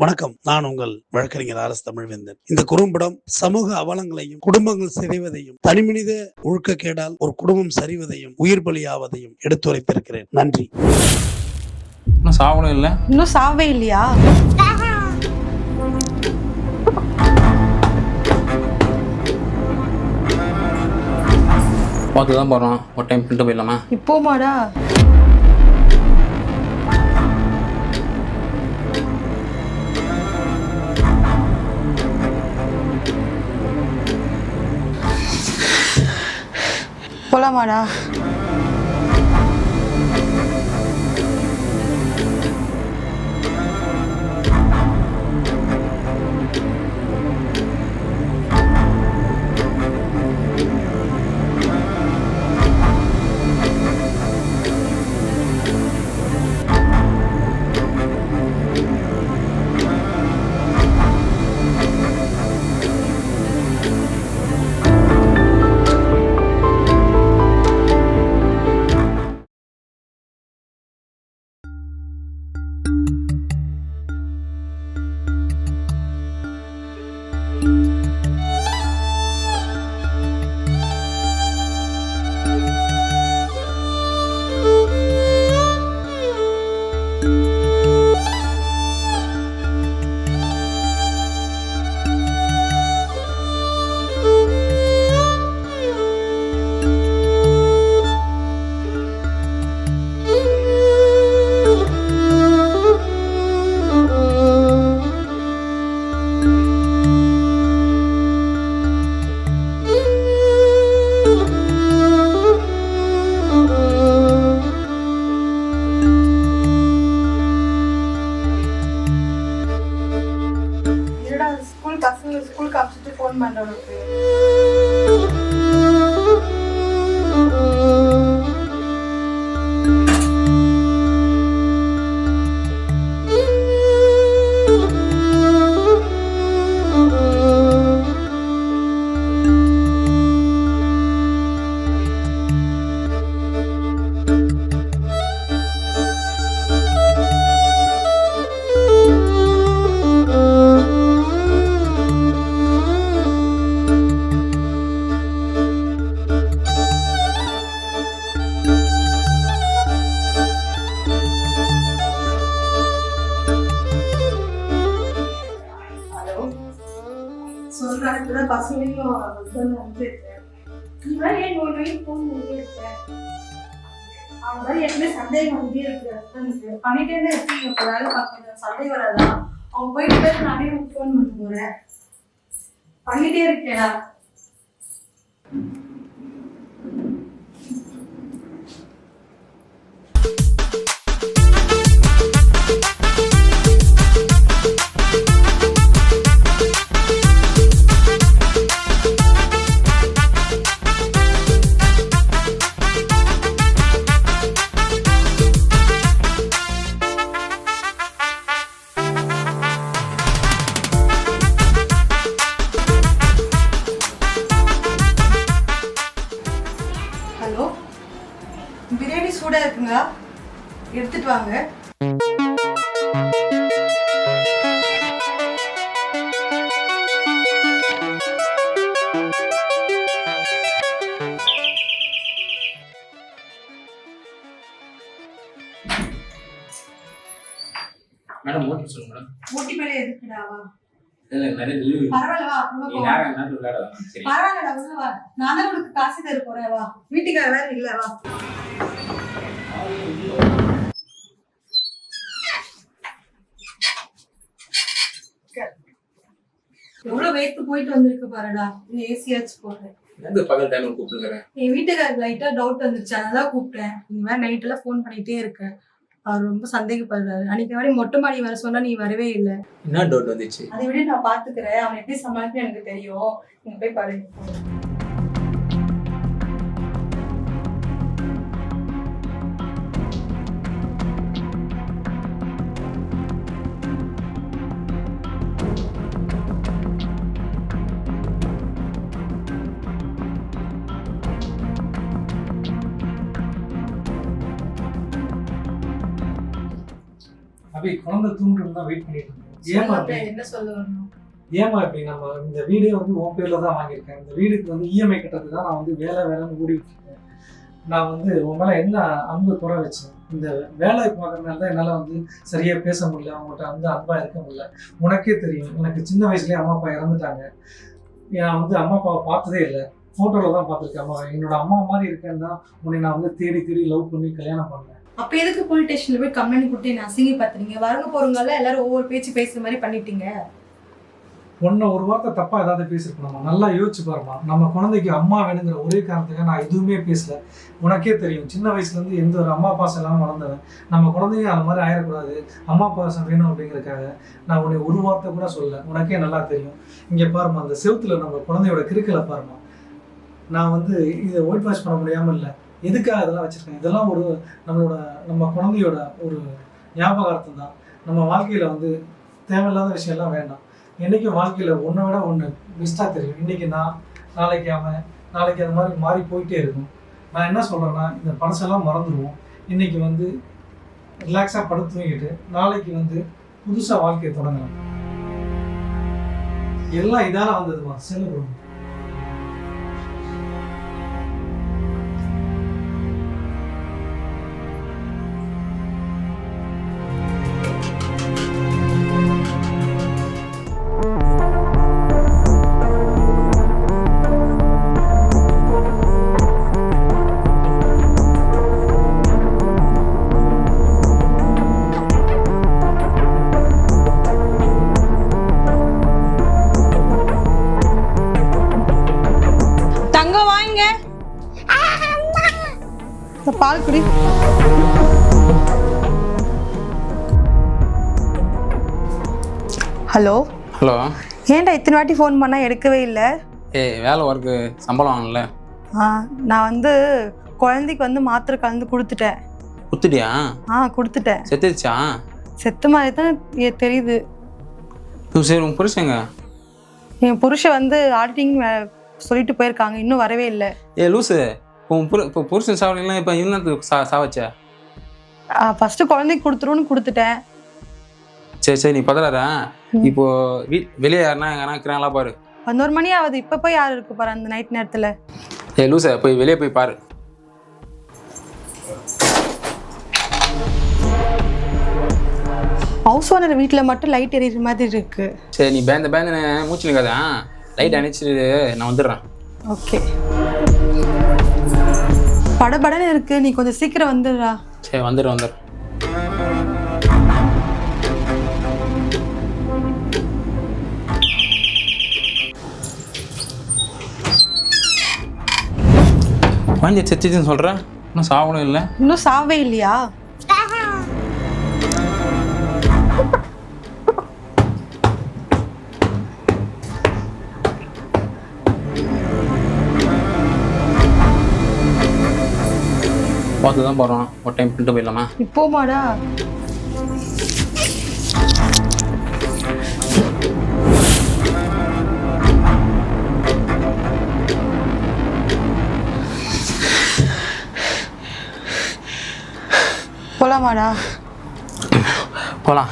வணக்கம். நான் உங்கள் வழக்கறிஞர் ஆர்.எஸ். தமிழ்வேந்தன். இந்த குறும்படம் சமூக அவலங்களையும், குடும்பங்கள் சிதைவதையும், தனிமனித ஒழுக்கக்கேடால் ஒரு குடும்பம் சரிவதையும், உயிர் பலியாவதையும் எடுத்துரைத்திருக்கிறேன். நன்றி. இன்னும் சாவணும் இல்லை? இன்னும் சாவே இல்லையா? பார்த்து தான் போகிறோம். ஒரு டைம் பண்ணிட்டு போயிடலாமா? இப்போமாடா? போலாமாடா? ஸ்கூலுக்கு அனுப்பிச்சிட்டு ஃபோன் பண்ணுறவனுக்கு சொல்றாங்க. பசங்களையும் அனுப்பிச்சிருக்கேன். இந்த மாதிரி ஏன் ஒரு வீக் ஃபோன் பண்ணிட்டே இருக்கேன். அவன் மாதிரி எப்பவுமே சந்தேகம் வந்துட்டே இருக்கு. ஹஸ்பண்டுக்கு பண்ணிட்டே தான் இருக்கீங்க. இப்போ வேலை பார்க்கணும் சந்தேகம் வராதான். அவன் போயிட்டு போய் நானே ஃபோன் பண்ண போறேன். பண்ணிட்டே இருக்கேடா. ஹலோ, பிரியாணி சூடா இருக்குங்க, எடுத்துட்டு வாங்க. மேடம் ஓட்டி சொல்லுங்க மேடம். ஊட்டி மேலே எதுக்குடாவா? இல்லை நிறைய டெலிவரி. பரவாயில்ல வா. நீ நேரம் விளையாட. சரி பரவாயில்லடா, உள்ள வா. நான் தான் உனக்கு காசு தர போறேன். வா, வீட்டுக்கார வேற இல்ல. வா. எவ்வளவு வெயிட் போயிட்டு வந்திருக்கு பாருடா. இந்த ஏசியாச்சு போடுறேன். எந்த பகல் டைம்ல கூப்பிட்டுக்கிறேன். என் வீட்டுக்காரருக்கு லைட்டா டவுட் வந்துருச்சு, அதனால கூப்பிட்டேன். நீ வேற நைட் எல்லாம் ஃபோன் பண்ணிட்டே இருக்க. அவர் ரொம்ப சந்தேகப்படுறாரு. அன்னைக்கு மாதிரி மொட்டை மாடி வர சொன்னா நீ வரவே இல்லை. என்ன டவுட் வந்துச்சு? அதை விட நான் பாத்துக்கிறேன். அவன் எப்படி சமாளிக்கணும் எனக்கு தெரியும். நீங்க போய் பாருங்க. அபி குழந்தை தூங்குறது தான் வெயிட் பண்ணிட்டு இருக்கோம். ஏமா சொல்லுங்க, என்ன சொல்ல வரணும்? ஏமா இப்படி நம்ம இந்த வீடே வந்து உன் பேர்ல தான் வாங்கியிருக்கேன். இந்த வீடுக்கு வந்து இஎம்ஐ கட்டுறதுக்கு தான் நான் வந்து வேலைன்னு ஓடிட்டு இருக்கேன். நான் வந்து உன் மேலே என்ன அன்பு குறை வச்சேன். இந்த வேலை பார்க்கறதுனால தான் என்னால் வந்து சரியாக பேச முடியல, அவங்கள்ட்ட வந்து அன்பாக இருக்க முடியல. உனக்கே தெரியும், எனக்கு சின்ன வயசுலேயே அம்மா அப்பா இறந்துட்டாங்க. நான் வந்து அம்மா அப்பாவை பார்த்ததே இல்லை, ஃபோட்டோவில் தான் பார்த்துருக்கேன். அம்மா என்னோட அம்மா மாதிரி இருக்கேன்னு தான் உன்னை நான் வந்து தேடி லவ் பண்ணி கல்யாணம் பண்ணேன். அப்ப எதுக்கு போலீஸ் ஸ்டேஷன்ல போய் கம்ப்ளைண்ட் கொடுத்து என்ன அசிங்க பாத்துறீங்க? வரங்க போறவங்கலாம் எல்லாரும் ஒவ்வொரு பேச்சு பேசுற மாதிரி பண்ணிட்டீங்க. உன்னை ஒரு வார்த்தை தப்பா ஏதாவது பேசிருக்கணுமா? நல்லா யோசிச்சு பாருமா. நம்ம குழந்தைக்கு அம்மா வேணுங்கிற ஒரே காரணத்துக்காக நான் எதுவுமே பேசல. உனக்கே தெரியும், சின்ன வயசுல இருந்து எந்த ஒரு அம்மா பாசம் இல்லாமல் வளர்ந்தவன். நம்ம குழந்தைங்க அந்த மாதிரி ஆயிடக்கூடாது, அம்மா பாசம் வேணும் அப்படிங்கிறதுக்காக நான் உன்னை ஒரு வார்த்தை கூட சொல்லல. உனக்கே நல்லா தெரியும். இங்க பாருமா, அந்த செவுத்துல நம்ம குழந்தையோட கிறுக்கலை பாருமா. நான் வந்து இதை ஒயிட் வாஷ் பண்ண முடியாம இல்லை. எதுக்காக அதெல்லாம் வச்சிருக்கேன்? இதெல்லாம் ஒரு நம்ம குழந்தையோட ஒரு ஞாபகார்த்தம் தான். நம்ம வாழ்க்கையில வந்து தேவையில்லாத விஷயம்லாம் வேண்டாம். என்றைக்கும் வாழ்க்கையில் ஒன்றை விட ஒன்று பெஸ்ட்டாக தெரியும். இன்றைக்கி நான், நாளைக்கு அவன், நாளைக்கு அது மாதிரி மாறி போயிட்டே இருக்கும். நான் என்ன சொல்கிறேன்னா, இந்த பழசெல்லாம் மறந்துடுவோம். இன்றைக்கி வந்து ரிலாக்ஸாக படுத்து தூங்கிட்டு நாளைக்கு வந்து புதுசாக வாழ்க்கையை தொடங்கலாம். எல்லாம் இதால் வந்ததுமா, செல்லுறோம். பால் குடி. Hello hello. ஏன்டா இத்தனை வாட்டி ஃபோன் பண்ணா எடுக்கவே இல்லை? வேலை ஒர்க்கு சம்பளம் வாங்கல. நான் வந்து குழந்தைக்கு வந்து மாத்திரை கலந்து கொடுத்துட்டேன். குத்துட்டியா? கொடுத்துட்டேன். செத்துச்சா? செத்த மாதிரி தான் தெரியுது. சரி, உன் புருஷங்க? என் புருஷன் வந்து ஆடிட்டிங் சொல்லிட்டு போயிருக்காங்க, இன்னும் வரவே இல்லை. லூசு, இப்போ புருஷன் சாவலாம். இப்போ இன்னும் சாவச்சா? ஃபர்ஸ்ட் குழந்தைக்கு கொடுத்துருன்னு கொடுத்துட்டேன். சரி, நீ பதறாத. இப்போ வெளியே யாருன்னா எங்கன்னா இருக்கிறாங்களா பாரு. 11 மணி ஆகுது, இப்போ போய் யார் இருக்கு பாரு அந்த நைட் நேரத்தில். லூசு, போய் வெளியே போய் பாரு. ஹவுஸ் ஓனர் வீட்டில் மட்டும் லைட் எரியுற மாதிரி இருக்கு. சரி, நீ பேந்து மூச்சு நிற்காத. லைட் அணைச்சிட்டு நான் வந்துடுறேன். ஓகே. படபடன்னு இருக்கு, நீ கொஞ்சம் சீக்கிரம் வந்துடுறா. சரி, வந்துடுறேன். குழந்தை செத்துச்சுன்னு சொல்கிறேன், இன்னும் சாவணும் இல்லை? இன்னும் சாவே இல்லையா? பார்த்து தான் போகிறோம், ஒரு டைம் பண்ணிட்டு போயிடலாமா? இப்போமாடா? போலாமாடா? போகலாம்.